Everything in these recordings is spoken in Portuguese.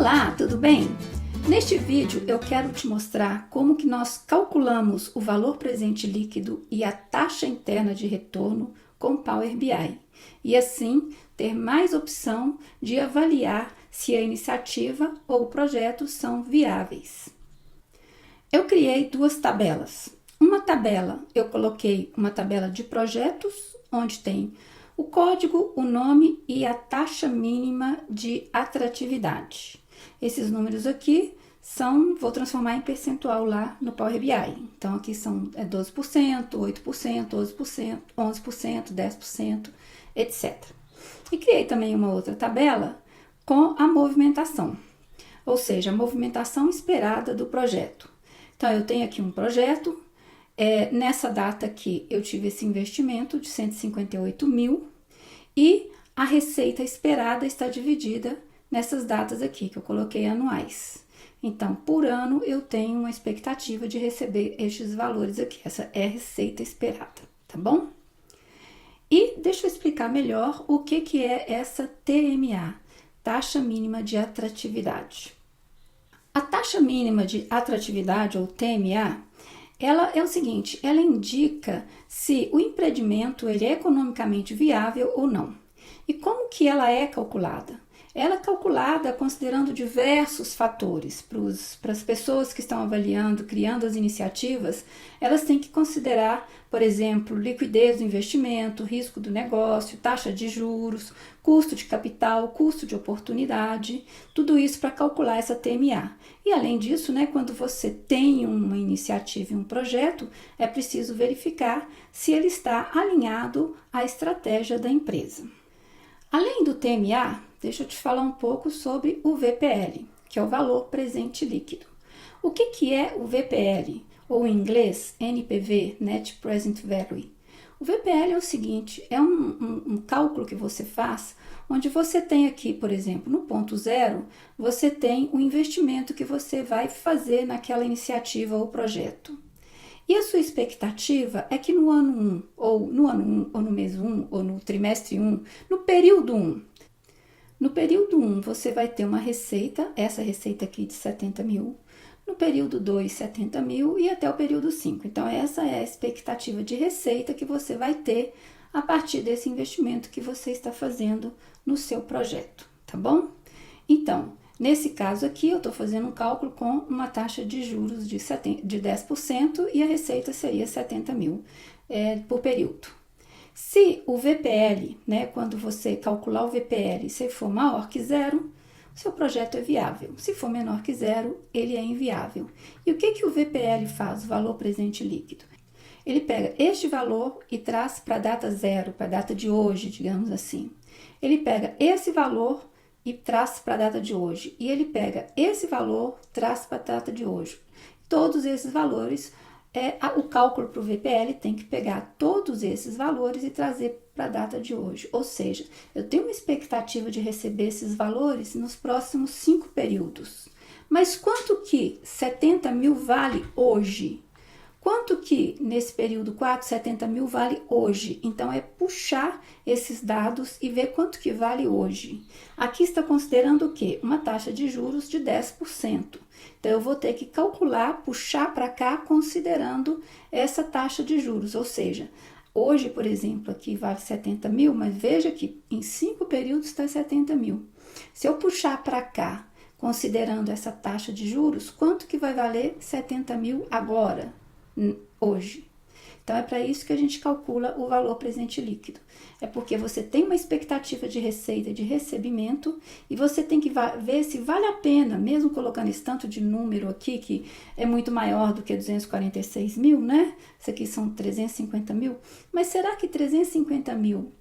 Olá, tudo bem? Neste vídeo eu quero te mostrar como que nós calculamos o valor presente líquido e a taxa interna de retorno com Power BI e assim ter mais opção de avaliar se a iniciativa ou o projeto são viáveis. Eu criei duas tabelas. Uma tabela, eu coloquei uma tabela de projetos, onde tem o código, o nome e a taxa mínima de atratividade. Esses números aqui vou transformar em percentual lá no Power BI. Então, aqui são 12%, 8%, 12%, 11%, 10%, etc. E criei também uma outra tabela com a movimentação, ou seja, a movimentação esperada do projeto. Então, eu tenho aqui um projeto, nessa data aqui eu tive esse investimento de 158 mil e a receita esperada está dividida nessas datas aqui que eu coloquei anuais. Então, por ano eu tenho uma expectativa de receber estes valores aqui, essa é a receita esperada, tá bom? E deixa eu explicar melhor o que é essa TMA, taxa mínima de atratividade. A taxa mínima de atratividade, ou TMA, ela é o seguinte, ela indica se o empreendimento ele é economicamente viável ou não. E como que ela é calculada? Ela é calculada considerando diversos fatores. Para as pessoas que estão avaliando, criando as iniciativas, elas têm que considerar, por exemplo, liquidez do investimento, risco do negócio, taxa de juros, custo de capital, custo de oportunidade, tudo isso para calcular essa TMA. E além disso, quando você tem uma iniciativa e um projeto, é preciso verificar se ele está alinhado à estratégia da empresa. Além do TMA, deixa eu te falar um pouco sobre o VPL, que é o valor presente líquido. O que é o VPL, ou em inglês NPV, Net Present Value? O VPL é o seguinte, é um cálculo que você faz, onde você tem aqui, por exemplo, no ponto zero, você tem o investimento que você vai fazer naquela iniciativa ou projeto. E a sua expectativa é que no ano 1, ou no mês 1, ou no trimestre 1, no período 1. No período 1, você vai ter uma receita, essa receita aqui de 70 mil. No período 2, 70 mil e até o período 5. Então, essa é a expectativa de receita que você vai ter a partir desse investimento que você está fazendo no seu projeto, tá bom? Então, nesse caso aqui, eu estou fazendo um cálculo com uma taxa de juros de 10% e a receita seria 70 mil por período. Se o VPL, quando você calcular o VPL, se for maior que zero, seu projeto é viável. Se for menor que zero, ele é inviável. E o que o VPL faz, o valor presente líquido? Ele pega este valor e traz para a data zero, para a data de hoje, digamos assim. Ele pega esse valor e traz para a data de hoje. E ele pega esse valor, traz para a data de hoje. Todos esses valores, o cálculo para o VPL tem que pegar todos esses valores e trazer para a data de hoje. Ou seja, eu tenho uma expectativa de receber esses valores nos próximos 5 períodos. Mas quanto que 70 mil vale hoje? Quanto que nesse período 4, 70 mil vale hoje? Então, é puxar esses dados e ver quanto que vale hoje. Aqui está considerando o quê? Uma taxa de juros de 10%. Então, eu vou ter que calcular, puxar para cá, considerando essa taxa de juros. Ou seja, hoje, por exemplo, aqui vale 70 mil, mas veja que em 5 períodos está 70 mil. Se eu puxar para cá, considerando essa taxa de juros, quanto que vai valer 70 mil agora? Hoje. Então, é para isso que a gente calcula o valor presente líquido. É porque você tem uma expectativa de receita, de recebimento, e você tem que ver se vale a pena, mesmo colocando esse tanto de número aqui, que é muito maior do que 246 mil, Isso aqui são 350 mil. Mas será que 350 mil,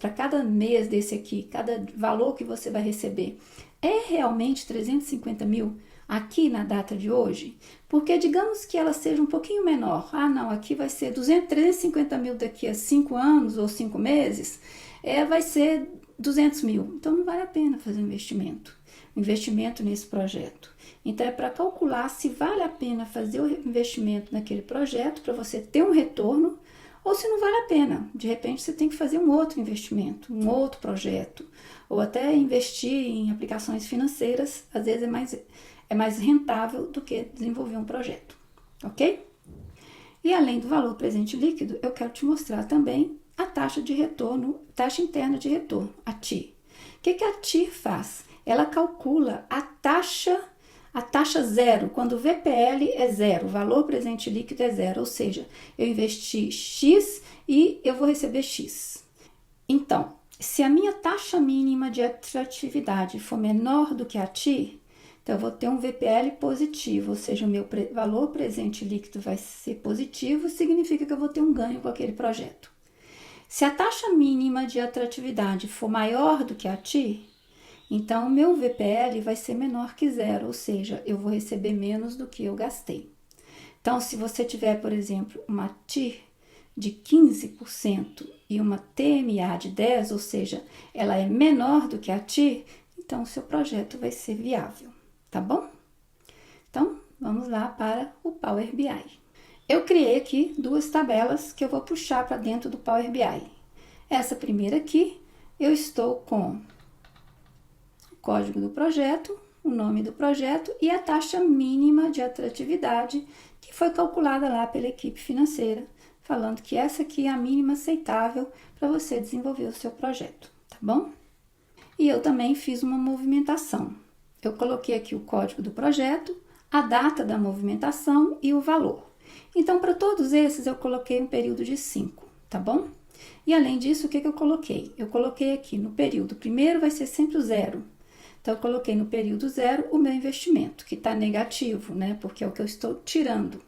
para cada mês desse aqui, cada valor que você vai receber, é realmente 350 mil? Aqui na data de hoje, porque digamos que ela seja um pouquinho menor. Não, aqui vai ser 350 mil daqui a 5 anos ou 5 meses, vai ser 200 mil. Então, não vale a pena fazer investimento nesse projeto. Então, é para calcular se vale a pena fazer o investimento naquele projeto, para você ter um retorno, ou se não vale a pena. De repente você tem que fazer um outro investimento, um outro projeto, ou até investir em aplicações financeiras, às vezes é mais rentável do que desenvolver um projeto, ok? E além do valor presente líquido, eu quero te mostrar também a taxa de retorno, taxa interna de retorno, a TIR. O que a TIR faz? Ela calcula a taxa zero, quando o VPL é zero, o valor presente líquido é zero, ou seja, eu investi X e eu vou receber X. Então, se a minha taxa mínima de atratividade for menor do que a TIR, então eu vou ter um VPL positivo, ou seja, o meu valor presente líquido vai ser positivo, significa que eu vou ter um ganho com aquele projeto. Se a taxa mínima de atratividade for maior do que a TIR, então o meu VPL vai ser menor que zero, ou seja, eu vou receber menos do que eu gastei. Então, se você tiver, por exemplo, uma TIR de 15% e uma TMA de 10%, ou seja, ela é menor do que a TIR, então o seu projeto vai ser viável, tá bom? Então, vamos lá para o Power BI. Eu criei aqui duas tabelas que eu vou puxar para dentro do Power BI. Essa primeira aqui, eu estou com o código do projeto, o nome do projeto e a taxa mínima de atratividade que foi calculada lá pela equipe financeira, falando que essa aqui é a mínima aceitável para você desenvolver o seu projeto, tá bom? E eu também fiz uma movimentação. Eu coloquei aqui o código do projeto, a data da movimentação e o valor. Então, para todos esses, eu coloquei um período de 5, tá bom? E além disso, o que eu coloquei? Eu coloquei aqui no período, primeiro vai ser sempre o zero. Então, eu coloquei no período zero o meu investimento, que está negativo, né? Porque é o que eu estou tirando.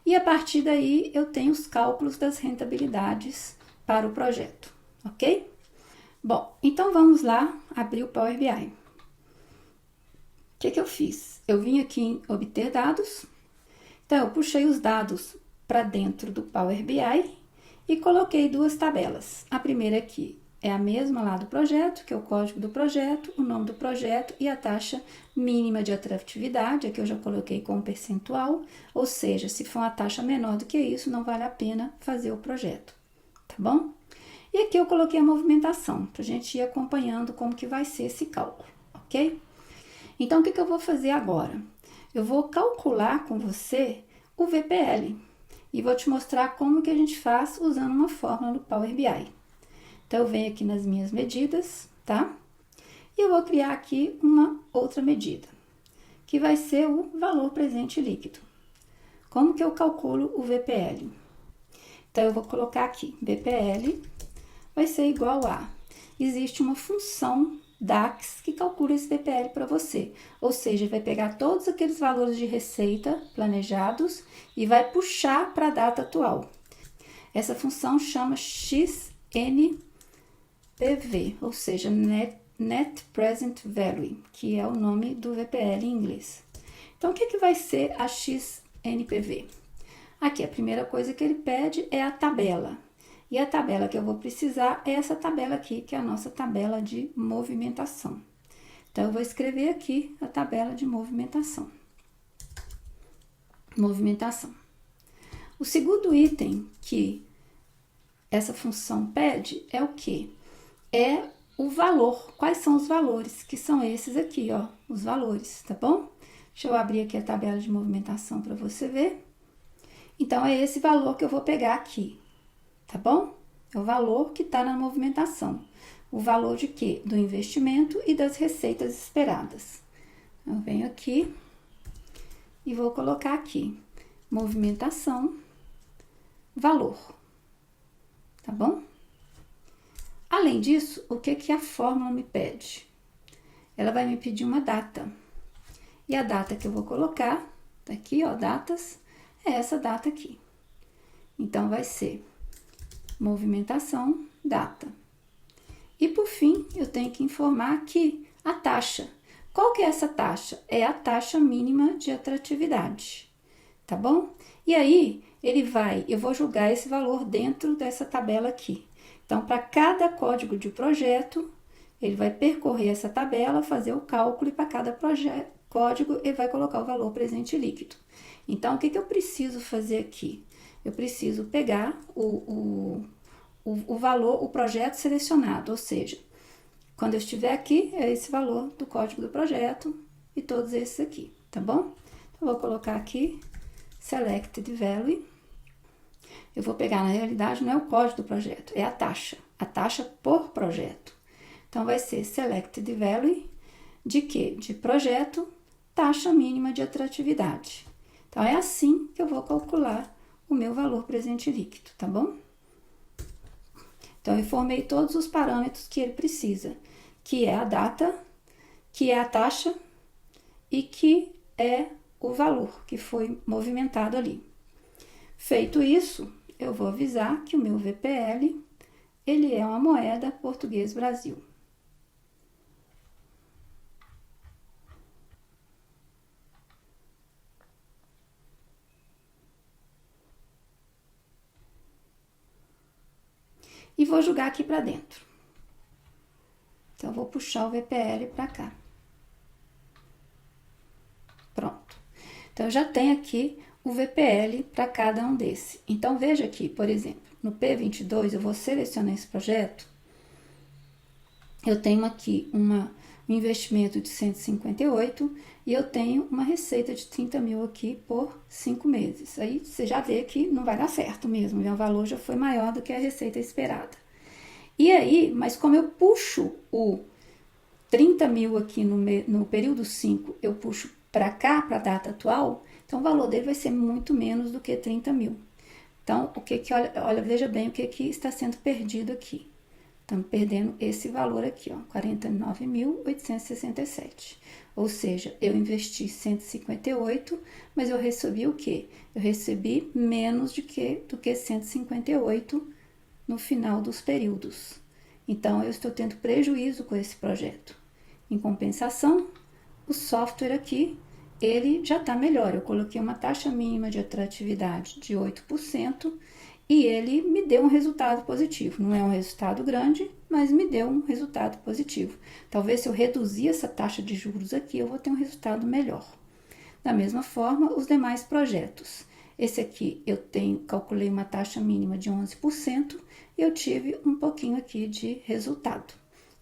E a partir daí, eu tenho os cálculos das rentabilidades para o projeto, ok? Bom, então vamos lá abrir o Power BI. O que eu fiz? Eu vim aqui em obter dados. Então, eu puxei os dados para dentro do Power BI e coloquei duas tabelas. A primeira aqui é a mesma lá do projeto, que é o código do projeto, o nome do projeto e a taxa mínima de atratividade. Aqui eu já coloquei como percentual, ou seja, se for uma taxa menor do que isso, não vale a pena fazer o projeto, tá bom? E aqui eu coloquei a movimentação, para a gente ir acompanhando como que vai ser esse cálculo, ok? Então, o que eu vou fazer agora? Eu vou calcular com você o VPL e vou te mostrar como que a gente faz usando uma fórmula no Power BI. Então, eu venho aqui nas minhas medidas, tá? E eu vou criar aqui uma outra medida, que vai ser o valor presente líquido. Como que eu calculo o VPL? Então, eu vou colocar aqui, VPL vai ser igual a... Existe uma função DAX que calcula esse VPL para você. Ou seja, vai pegar todos aqueles valores de receita planejados e vai puxar para a data atual. Essa função chama XNPV, ou seja, Net Present Value, que é o nome do VPL em inglês. Então, o que vai ser a XNPV? Aqui, a primeira coisa que ele pede é a tabela. E a tabela que eu vou precisar é essa tabela aqui, que é a nossa tabela de movimentação. Então, eu vou escrever aqui a tabela de movimentação. O segundo item que essa função pede é o quê? É o valor. Quais são os valores? Que são esses aqui, ó, os valores, tá bom? Deixa eu abrir aqui a tabela de movimentação para você ver. Então, é esse valor que eu vou pegar aqui. Tá bom? É o valor que está na movimentação. O valor de quê? Do investimento e das receitas esperadas. Eu venho aqui e vou colocar aqui, movimentação, valor. Tá bom? Além disso, o que a fórmula me pede? Ela vai me pedir uma data. E a data que eu vou colocar, tá aqui, ó, datas, é essa data aqui. Então, vai ser movimentação, data. E por fim, eu tenho que informar aqui a taxa. Qual que é essa taxa? É a taxa mínima de atratividade, tá bom? E aí, eu vou jogar esse valor dentro dessa tabela aqui. Então, para cada código de projeto, ele vai percorrer essa tabela, fazer o cálculo e para cada código ele vai colocar o valor presente líquido. Então, o que eu preciso fazer aqui? eu preciso pegar o valor, o projeto selecionado, ou seja, quando eu estiver aqui, é esse valor do código do projeto e todos esses aqui, tá bom? Então, eu vou colocar aqui, Selected Value. Eu vou pegar, na realidade, não é o código do projeto, é a taxa por projeto. Então, vai ser Selected Value de quê? De projeto, taxa mínima de atratividade. Então, é assim que eu vou calcular o meu valor presente líquido, tá bom? Então, eu informei todos os parâmetros que ele precisa, que é a data, que é a taxa e que é o valor que foi movimentado ali. Feito isso, eu vou avisar que o meu VPL, ele é uma moeda português Brasil. E vou jogar aqui para dentro. Então, eu vou puxar o VPL para cá. Pronto. Então, eu já tenho aqui o VPL para cada um desse. Então, veja aqui, por exemplo, no P22, eu vou selecionar esse projeto. Eu tenho aqui um investimento de 158 e eu tenho uma receita de 30 mil aqui por 5 meses. Aí você já vê que não vai dar certo mesmo, o valor já foi maior do que a receita esperada. E aí, mas como eu puxo o 30 mil aqui no período 5, eu puxo para cá, para a data atual, então o valor dele vai ser muito menos do que 30 mil. Então, olha, veja bem o que está sendo perdido aqui. Estamos perdendo esse valor aqui, ó, 49.867. Ou seja, eu investi 158, mas eu recebi o quê? Eu recebi menos do que 158 no final dos períodos. Então, eu estou tendo prejuízo com esse projeto. Em compensação, o software aqui, ele já está melhor. Eu coloquei uma taxa mínima de atratividade de 8%, e ele me deu um resultado positivo. Não é um resultado grande, mas me deu um resultado positivo. Talvez se eu reduzir essa taxa de juros aqui, eu vou ter um resultado melhor. Da mesma forma, os demais projetos. Esse aqui eu calculei uma taxa mínima de 11% e eu tive um pouquinho aqui de resultado,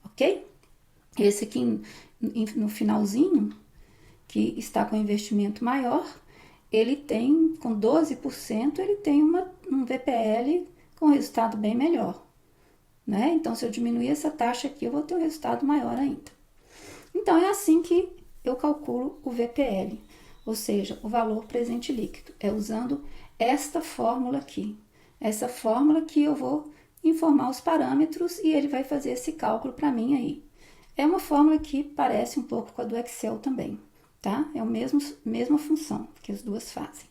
ok? Esse aqui no finalzinho, que está com investimento maior, ele tem, com 12%, ele tem um VPL com resultado bem melhor, né? Então, se eu diminuir essa taxa aqui, eu vou ter um resultado maior ainda. Então, é assim que eu calculo o VPL, ou seja, o valor presente líquido. É usando esta fórmula aqui. Essa fórmula que eu vou informar os parâmetros e ele vai fazer esse cálculo para mim aí. É uma fórmula que parece um pouco com a do Excel também, tá? É a mesma função que as duas fazem.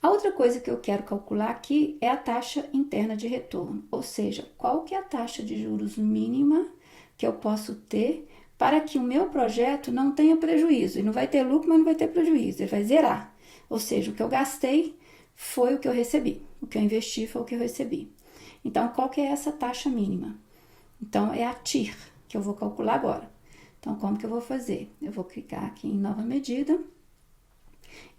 A outra coisa que eu quero calcular aqui é a taxa interna de retorno, ou seja, qual que é a taxa de juros mínima que eu posso ter para que o meu projeto não tenha prejuízo. Ele não vai ter lucro, mas não vai ter prejuízo, ele vai zerar. Ou seja, o que eu gastei foi o que eu recebi, o que eu investi foi o que eu recebi. Então, qual que é essa taxa mínima? Então, é a TIR, que eu vou calcular agora. Então, como que eu vou fazer? Eu vou clicar aqui em nova medida.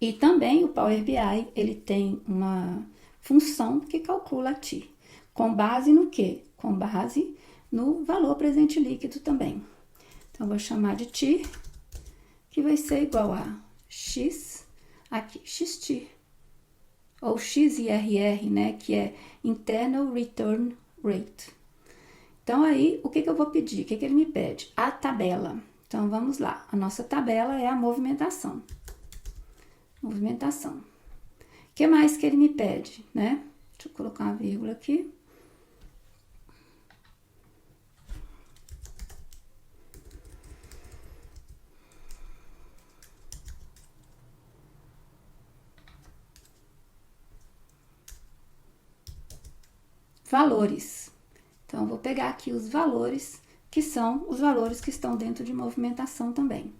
E também o Power BI, ele tem uma função que calcula a TIR. Com base no quê? Com base no valor presente líquido também. Então, eu vou chamar de TIR, que vai ser igual a X, aqui, XTIR, ou XIRR, né, que é Internal Return Rate. Então, aí, o que eu vou pedir? O que ele me pede? A tabela. Então, vamos lá. A nossa tabela é a movimentação. Movimentação. O que mais que ele me pede, né? Deixa eu colocar uma vírgula aqui. Valores. Então, eu vou pegar aqui os valores, que são os valores que estão dentro de movimentação também.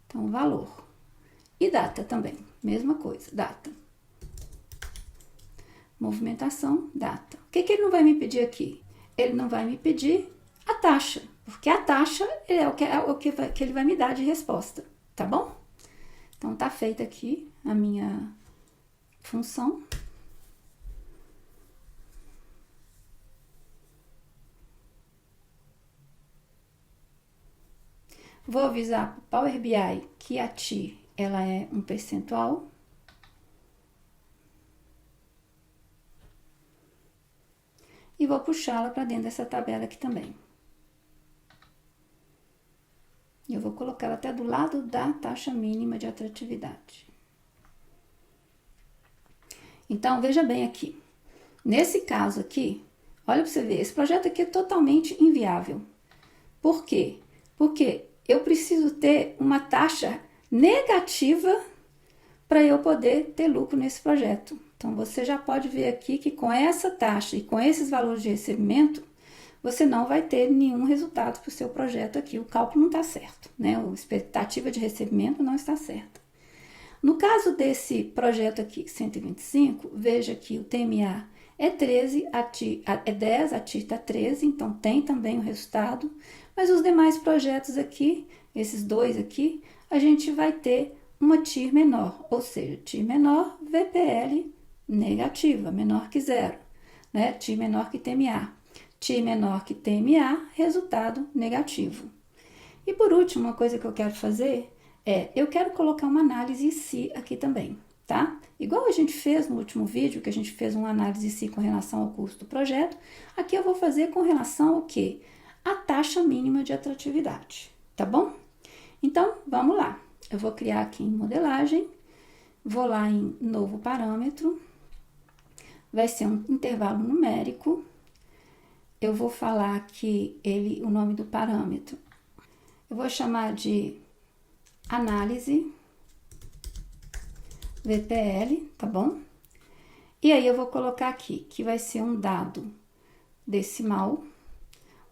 Então, valor. E data também, mesma coisa, data. Movimentação, data. O que ele não vai me pedir aqui? Ele não vai me pedir a taxa, porque a taxa é o que ele vai me dar de resposta, tá bom? Então, tá feita aqui a minha função. Vou avisar para o Power BI que a TI ela é um percentual. E vou puxá-la para dentro dessa tabela aqui também. Eu vou colocar ela até do lado da taxa mínima de atratividade. Então, veja bem aqui. Nesse caso aqui, olha para você ver, esse projeto aqui é totalmente inviável. Por quê? Porque eu preciso ter uma taxa negativa para eu poder ter lucro nesse projeto. Então, você já pode ver aqui que com essa taxa e com esses valores de recebimento, você não vai ter nenhum resultado para o seu projeto aqui. O cálculo não está certo, né? A expectativa de recebimento não está certa. No caso desse projeto aqui, 125, veja que o TMA é 13, é 10, a TIR está 13, então tem também o resultado. Mas os demais projetos aqui, esses dois aqui, a gente vai ter uma TIR menor, ou seja, TIR menor, VPL negativa, menor que zero, né? TIR menor que TMA. TIR menor que TMA, resultado negativo. E por último, uma coisa que eu quero fazer eu quero colocar uma análise SI aqui também, tá? Igual a gente fez no último vídeo, que a gente fez uma análise SI com relação ao custo do projeto, aqui eu vou fazer com relação ao quê? A taxa mínima de atratividade, tá bom? Então, vamos lá. Eu vou criar aqui em modelagem, vou lá em novo parâmetro, vai ser um intervalo numérico. Eu vou falar aqui o nome do parâmetro. Eu vou chamar de análise VPL, tá bom? E aí eu vou colocar aqui que vai ser um dado decimal.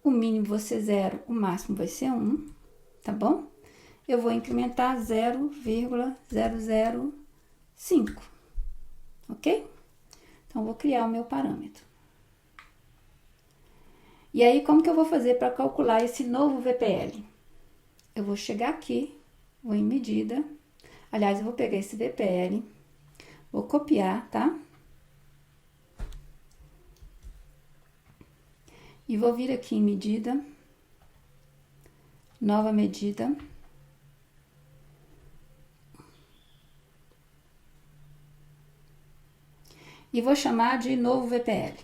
O mínimo vai ser 0, o máximo vai ser 1, tá bom? Eu vou incrementar 0,005, ok? Então, vou criar o meu parâmetro. E aí, como que eu vou fazer para calcular esse novo VPL? Eu vou chegar aqui, vou em medida. Aliás, eu vou pegar esse VPL, vou copiar, tá? E vou vir aqui em medida, nova medida. E vou chamar de novo VPL.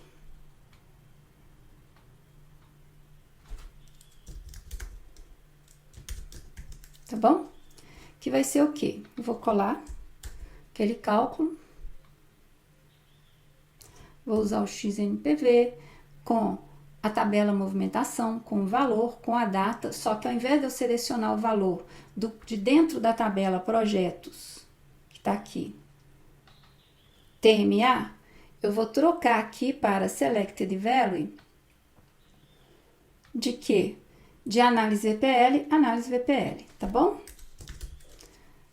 Tá bom? Que vai ser o quê? Eu vou colar aquele cálculo. Vou usar o XNPV com a tabela movimentação, com o valor, com a data. Só que ao invés de eu selecionar o valor de dentro da tabela projetos, que tá aqui, TMA, eu vou trocar aqui para Selected Value de quê? De análise VPL, tá bom?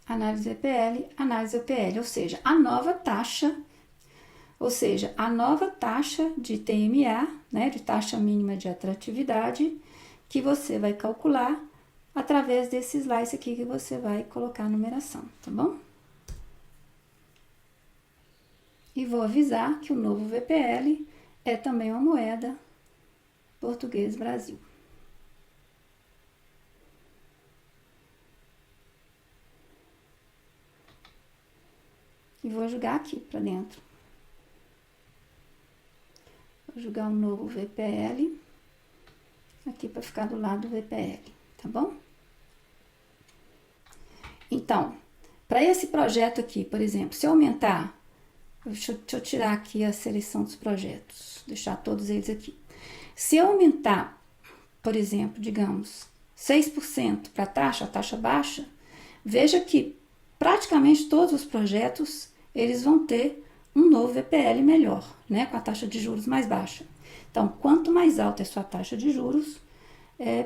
Análise VPL, ou seja, a nova taxa, de TMA, né, de taxa mínima de atratividade, que você vai calcular através desse slice aqui que você vai colocar a numeração, tá bom? E vou avisar que o novo VPL é também uma moeda português Brasil. E vou jogar aqui para dentro. Vou jogar um novo VPL aqui para ficar do lado do VPL, tá bom? Então, para esse projeto aqui, por exemplo, se eu aumentar, deixa eu tirar aqui a seleção dos projetos, deixar todos eles aqui. Se eu aumentar, por exemplo, digamos, 6% para a taxa baixa, veja que praticamente todos os projetos, eles vão ter um novo VPL melhor, né, com a taxa de juros mais baixa. Então, quanto mais alta é a sua taxa de juros,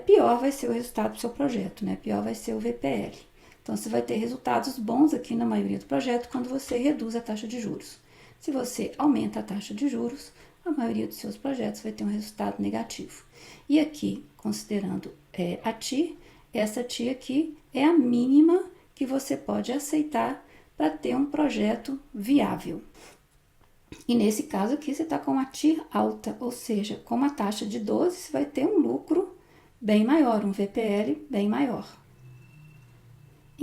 pior vai ser o resultado do seu projeto, né, pior vai ser o VPL. Então, você vai ter resultados bons aqui na maioria do projeto quando você reduz a taxa de juros. Se você aumenta a taxa de juros, a maioria dos seus projetos vai ter um resultado negativo. E aqui, considerando a TIR, essa TIR aqui é a mínima que você pode aceitar para ter um projeto viável. E nesse caso aqui, você está com uma TIR alta, ou seja, com uma taxa de 12, você vai ter um lucro bem maior, um VPL bem maior,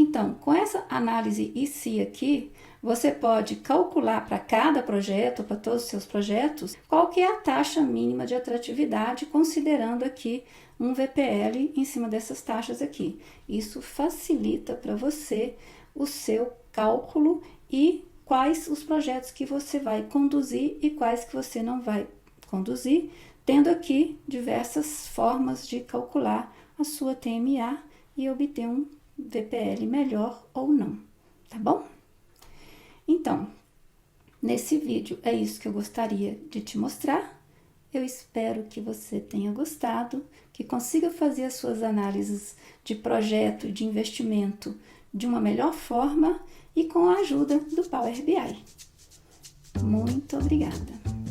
Então, com essa análise IC aqui, você pode calcular para cada projeto, para todos os seus projetos, qual que é a taxa mínima de atratividade, considerando aqui um VPL em cima dessas taxas aqui. Isso facilita para você o seu cálculo e quais os projetos que você vai conduzir e quais que você não vai conduzir, tendo aqui diversas formas de calcular a sua TMA e obter um VPL melhor ou não, tá bom? Então, nesse vídeo é isso que eu gostaria de te mostrar. Eu espero que você tenha gostado, que consiga fazer as suas análises de projeto e de investimento de uma melhor forma e com a ajuda do Power BI. Muito obrigada!